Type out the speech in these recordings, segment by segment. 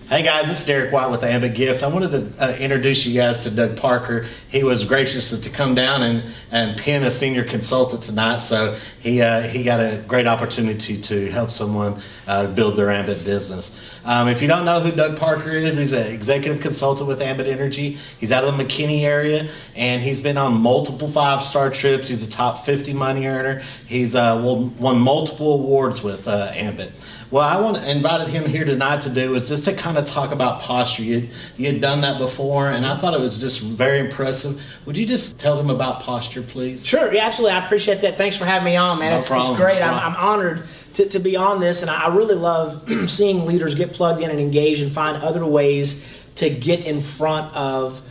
Hey guys, this is Derek White with Ambit Gift. I wanted to introduce you guys to Doug Parker. He was gracious to come down and pin a senior consultant tonight, so he got a great opportunity to help someone build their Ambit business. If you don't know who Doug Parker is, he's an executive consultant with Ambit Energy. He's out of the McKinney area, and he's been on multiple 5-star trips. He's a top 50 money earner. He's won multiple awards with Ambit. What I invited him here tonight to do is just to kind of talk about posture. You had done that before, and I thought it was just very impressive. Would you just tell them about posture, please? Sure, yeah, absolutely. I appreciate that. Thanks for having me on, man. No it's problem. great. No I'm honored to be on this, and I really love seeing leaders get plugged in and engage and find other ways to get in front of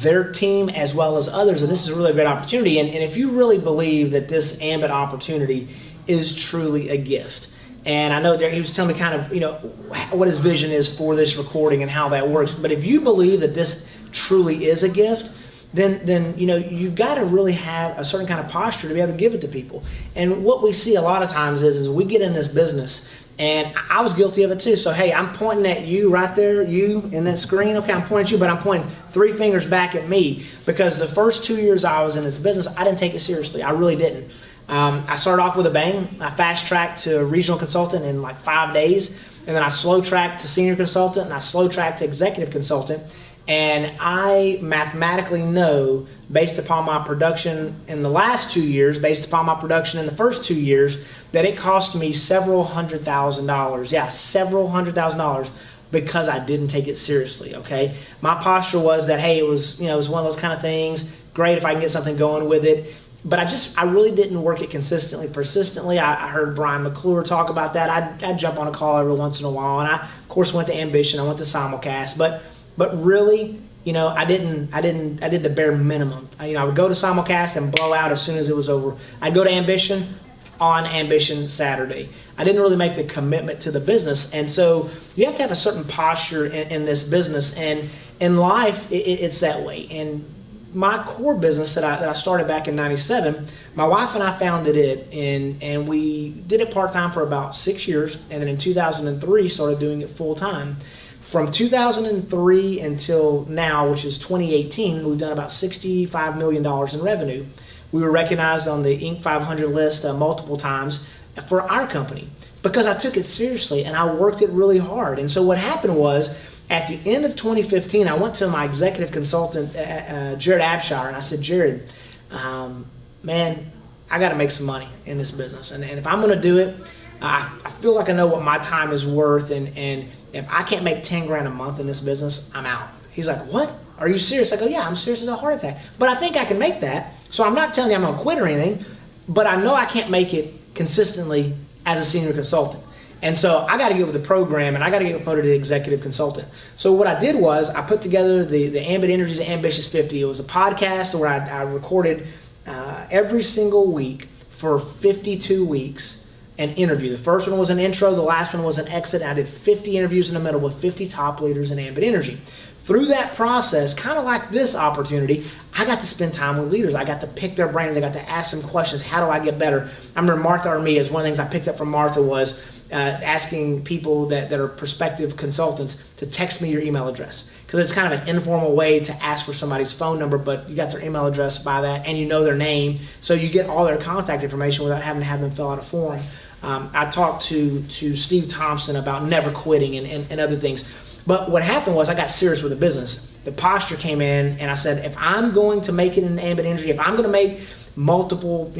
their team as well as others. And this is a really great opportunity. And if you really believe that this Ambit opportunity is truly a gift, and I know he was telling me kind of, what his vision is for this recording and how that works. But if you believe that this truly is a gift, then you've got to really have a certain kind of posture to be able to give it to people. And what we see a lot of times is we get in this business, and I was guilty of it too. So hey, I'm pointing at you right there, you in that screen. Okay, I'm pointing at you, but I'm pointing 3 fingers back at me, because the first 2 years I was in this business, I didn't take it seriously. I really didn't. I started off with a bang. I fast-tracked to regional consultant in like 5 days, and then I slow-tracked to senior consultant, and I slow-tracked to executive consultant. And I mathematically know, based upon my production in the last 2 years, based upon my production in the first 2 years, that it cost me several $100,000. Yeah, several $100,000 because I didn't take it seriously. Okay, my posture was that, hey, it was one of those kind of things. Great if I can get something going with it. But I really didn't work it consistently, persistently. I heard Brian McClure talk about that. I'd jump on a call every once in a while, and I, of course, went to Ambition. I went to Simulcast, but really, I did the bare minimum. I would go to Simulcast and blow out as soon as it was over. I'd go to Ambition on Ambition Saturday. I didn't really make the commitment to the business, and so you have to have a certain posture in this business, and in life, it's that way. And my core business that I started back in '97, my wife and I founded it, and we did it part-time for about 6 years, and then in 2003 started doing it full-time. From 2003 until now, which is 2018, we've done about $65 million in revenue. We were recognized on the Inc. 500 list multiple times for our company because I took it seriously and I worked it really hard. And so what happened was, at the end of 2015, I went to my executive consultant, Jared Abshire, and I said, Jared, man, I got to make some money in this business. And if I'm going to do it, I feel like I know what my time is worth. And if I can't make 10 grand a month in this business, I'm out. He's like, what? Are you serious? I go, yeah, I'm serious as a heart attack. But I think I can make that. So I'm not telling you I'm going to quit or anything, but I know I can't make it consistently as a senior consultant. And so I got to get with the program, and I got to get promoted to executive consultant. So what I did was I put together the Ambit Energy's Ambitious 50. It was a podcast where I recorded every single week for 52 weeks an interview. The first one was an intro. The last one was an exit. I did 50 interviews in the middle with 50 top leaders in Ambit Energy. Through that process, kind of like this opportunity, I got to spend time with leaders. I got to pick their brains. I got to ask them questions. How do I get better? I remember Martha Armia, one of the things I picked up from Martha was asking people that are prospective consultants to text me your email address, because it's kind of an informal way to ask for somebody's phone number, but you got their email address by that, and you know their name, so you get all their contact information without having to have them fill out a form. I talked to Steve Thompson about never quitting and other things. But what happened was I got serious with the business. The posture came in, and I said, if I'm going to make it in Ambit Energy, if I'm going to make multiple,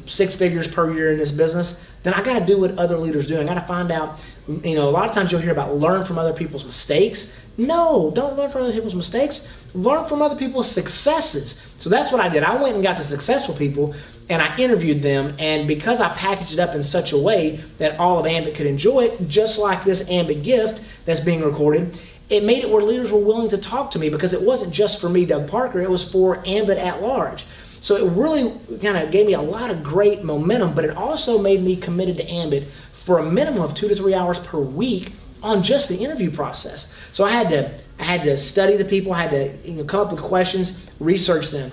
6 figures per year in this business, then I got to do what other leaders do. I got to find out, a lot of times you'll hear about learn from other people's mistakes. No, don't learn from other people's mistakes. Learn from other people's successes. So that's what I did. I went and got the successful people, and I interviewed them, and because I packaged it up in such a way that all of Ambit could enjoy it, just like this Ambit gift that's being recorded, it made it where leaders were willing to talk to me, because it wasn't just for me, Doug Parker, it was for Ambit at large. So it really kind of gave me a lot of great momentum, but it also made me committed to Ambit for a minimum of 2 to 3 hours per week on just the interview process. So I had to study the people, I had to come up with questions, research them.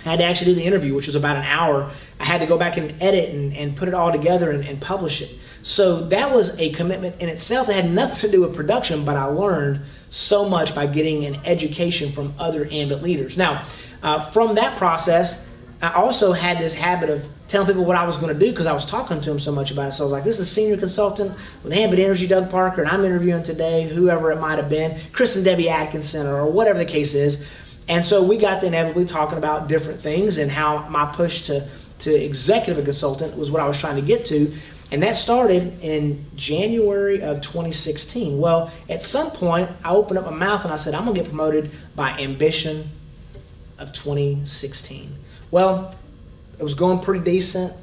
I had to actually do the interview, which was about an hour. I had to go back and edit and put it all together and publish it. So that was a commitment in itself. It had nothing to do with production, but I learned so much by getting an education from other Ambit leaders. Now, from that process, I also had this habit of telling people what I was going to do because I was talking to them so much about it. So I was like, this is senior consultant with Ambit Energy, Doug Parker, and I'm interviewing today, whoever it might have been, Chris and Debbie Atkinson, or whatever the case is. And so we got to inevitably talking about different things and how my push to executive consultant was what I was trying to get to. And that started in January of 2016. Well, at some point, I opened up my mouth and I said, I'm going to get promoted by ambition of 2016. Well, it was going pretty decent.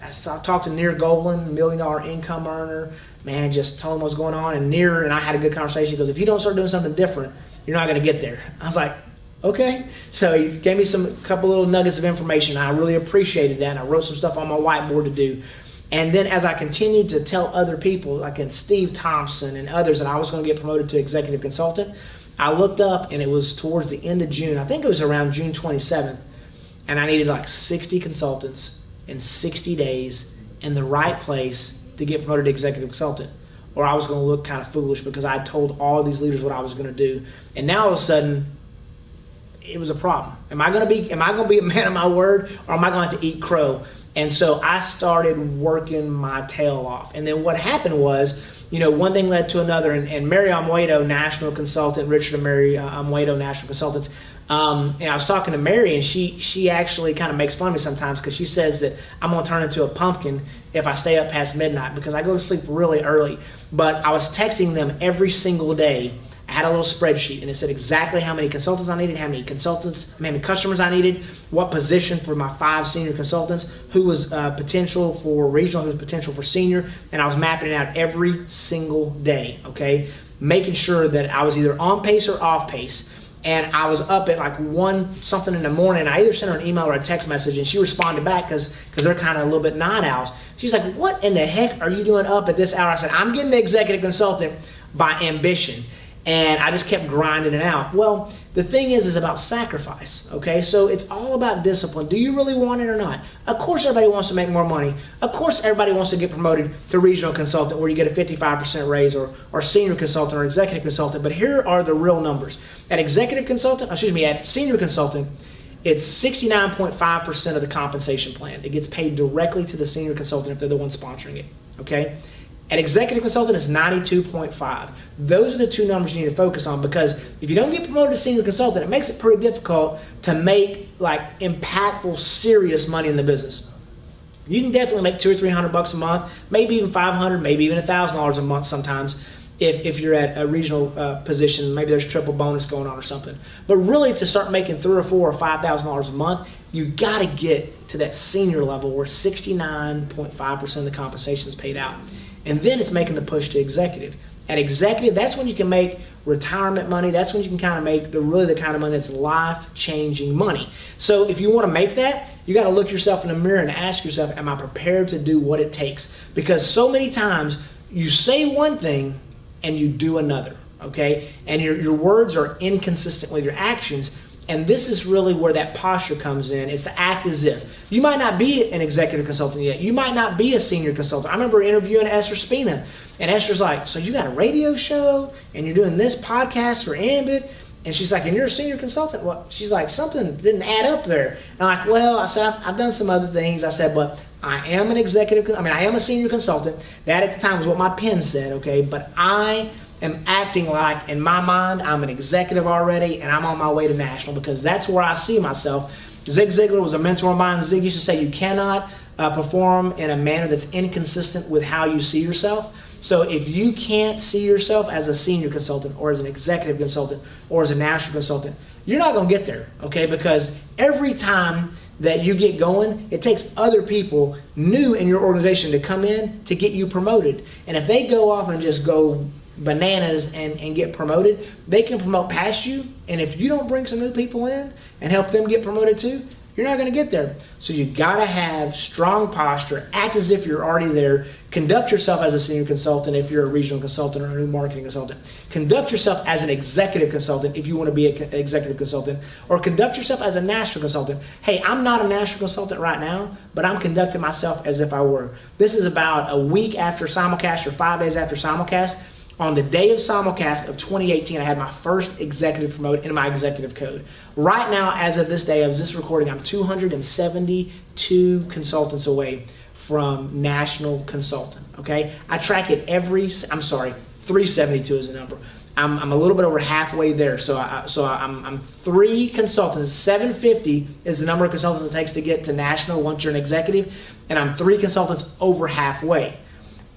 I talked to Nir Golan, $1 million income earner. Man, just told him what's going on. And Nir and I had a good conversation. He goes, if you don't start doing something different, you're not going to get there. I was like, okay. So he gave me a couple little nuggets of information. I really appreciated that. And I wrote some stuff on my whiteboard to do. And then as I continued to tell other people, like in Steve Thompson and others, that I was going to get promoted to executive consultant, I looked up and it was towards the end of June. I think it was around June 27th. And I needed like 60 consultants in 60 days in the right place to get promoted to executive consultant. Or I was going to look kind of foolish because I told all these leaders what I was going to do. And now all of a sudden, it was a problem. Am I going to be a man of my word, or am I going to have to eat crow? And so I started working my tail off. And then what happened was, one thing led to another. And Mary Amuedo, national consultant, Richard and Mary Amuedo, national consultants. And I was talking to Mary, and she actually kind of makes fun of me sometimes because she says that I'm going to turn into a pumpkin if I stay up past midnight because I go to sleep really early. But I was texting them every single day. I had a little spreadsheet, and it said exactly how many consultants I needed, how many customers I needed, what position for my 5 senior consultants, who was potential for regional, who was potential for senior, and I was mapping it out every single day, okay? Making sure that I was either on pace or off pace. And I was up at like 1 something in the morning. I either sent her an email or a text message, and she responded back because they're kind of a little bit night owls. She's like, what in the heck are you doing up at this hour? I said, I'm getting the executive consultant by ambition. And I just kept grinding it out. Well, the thing is about sacrifice, okay? So it's all about discipline. Do you really want it or not? Of course everybody wants to make more money. Of course everybody wants to get promoted to regional consultant where you get a 55% raise or senior consultant or executive consultant. But here are the real numbers. At senior consultant, it's 69.5% of the compensation plan. It gets paid directly to the senior consultant if they're the one sponsoring it, okay? At executive consultant, it's 92.5. Those are the 2 numbers you need to focus on because if you don't get promoted to senior consultant, it makes it pretty difficult to make like impactful, serious money in the business. You can definitely make $200 or $300 a month, maybe even $500, maybe even $1,000 a month sometimes if you're at a regional position. Maybe there's triple bonus going on or something. But really, to start making $3,000 or $4,000 or $5,000 a month, you got to get to that senior level where 69.5% of the compensation is paid out. And then it's making the push to executive. At executive, that's when you can make retirement money. That's when you can kind of make the kind of money that's life-changing money. So if you want to make that, you got to look yourself in the mirror and ask yourself, am I prepared to do what it takes? Because so many times you say one thing and you do another, okay? And your words are inconsistent with your actions. And this is really where that posture comes in. It's to act as if. You might not be an executive consultant yet. You might not be a senior consultant. I remember interviewing Esther Spina, and Esther's like, so you got a radio show, and you're doing this podcast for Ambit? And she's like, and you're a senior consultant? Well, she's like, something didn't add up there. And I'm like, well, I said, I've done some other things. I said, but I am a senior consultant. That at the time was what my pen said, okay? But I am acting like, in my mind, I'm an executive already, and I'm on my way to national because that's where I see myself. Zig Ziglar was a mentor of mine. Zig used to say you cannot perform in a manner that's inconsistent with how you see yourself. So if you can't see yourself as a senior consultant or as an executive consultant or as a national consultant, you're not going to get there, okay? Because every time that you get going, it takes other people new in your organization to come in to get you promoted. And if they go off and just go bananas and get promoted, they can promote past you. And if you don't bring some new people in and help them get promoted too, you're not going to get there. So you got to have strong posture, act as if you're already there, conduct yourself as a senior consultant if you're a regional consultant or a new marketing consultant, conduct yourself as an executive consultant if you want to be an executive consultant, or conduct yourself as a national consultant. Hey, I'm not a national consultant right now, but I'm conducting myself as if I were. This is about a week after simulcast or 5 days after simulcast. On the day of simulcast of 2018, I had my first executive promote in my executive code. Right now, as of this day, of this recording, I'm 272 consultants away from national consultant, okay? I track it 372 is the number. I'm a little bit over halfway there, so I'm 3 consultants. 750 is the number of consultants it takes to get to national once you're an executive, and I'm 3 consultants over halfway.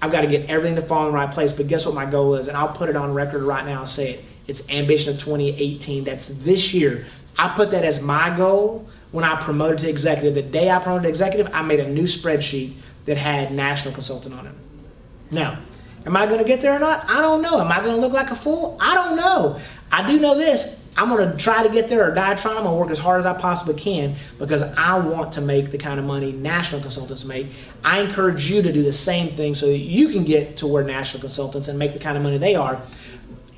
I've got to get everything to fall in the right place, but guess what my goal is? And I'll put it on record right now and say it. It's Ambition of 2018. That's this year. I put that as my goal when I promoted to executive. The day I promoted to executive, I made a new spreadsheet that had national consultant on it. Now, am I going to get there or not? I don't know. Am I going to look like a fool? I don't know. I do know this. I'm going to try to get there or die trying. I'm going to work as hard as I possibly can because I want to make the kind of money national consultants make. I encourage you to do the same thing so that you can get to where national consultants and make the kind of money they are.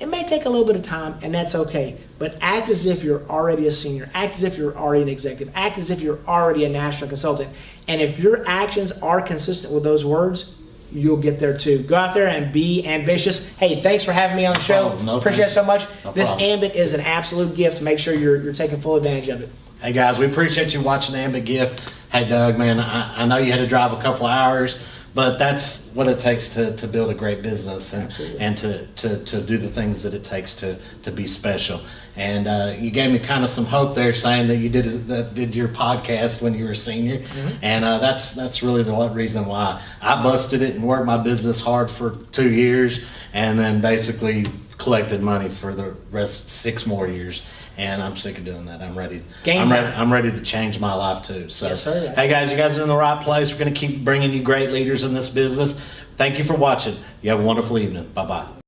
It may take a little bit of time, and that's okay, but act as if you're already a senior. Act as if you're already an executive. Act as if you're already a national consultant. And if your actions are consistent with those words, you'll get there too. Go out there and be ambitious. Hey, thanks for having me on the show. Appreciate it so much. This Ambit is an absolute gift. Make sure you're taking full advantage of it. Hey guys, we appreciate you watching the Ambit Gift. Hey Doug, man, I know you had to drive a couple of hours, but that's what it takes to build a great business and to do the things that it takes to be special. And you gave me kind of some hope there, saying that you did your podcast when you were a senior, and that's really the reason why I busted it and worked my business hard for 2 years, and then basically collected money for the rest 6 more years. And I'm sick of doing that. I'm ready. I'm ready to change my life too. So, yes, sir. Hey guys, you guys are in the right place. We're going to keep bringing you great leaders in this business. Thank you for watching. You have a wonderful evening. Bye-bye.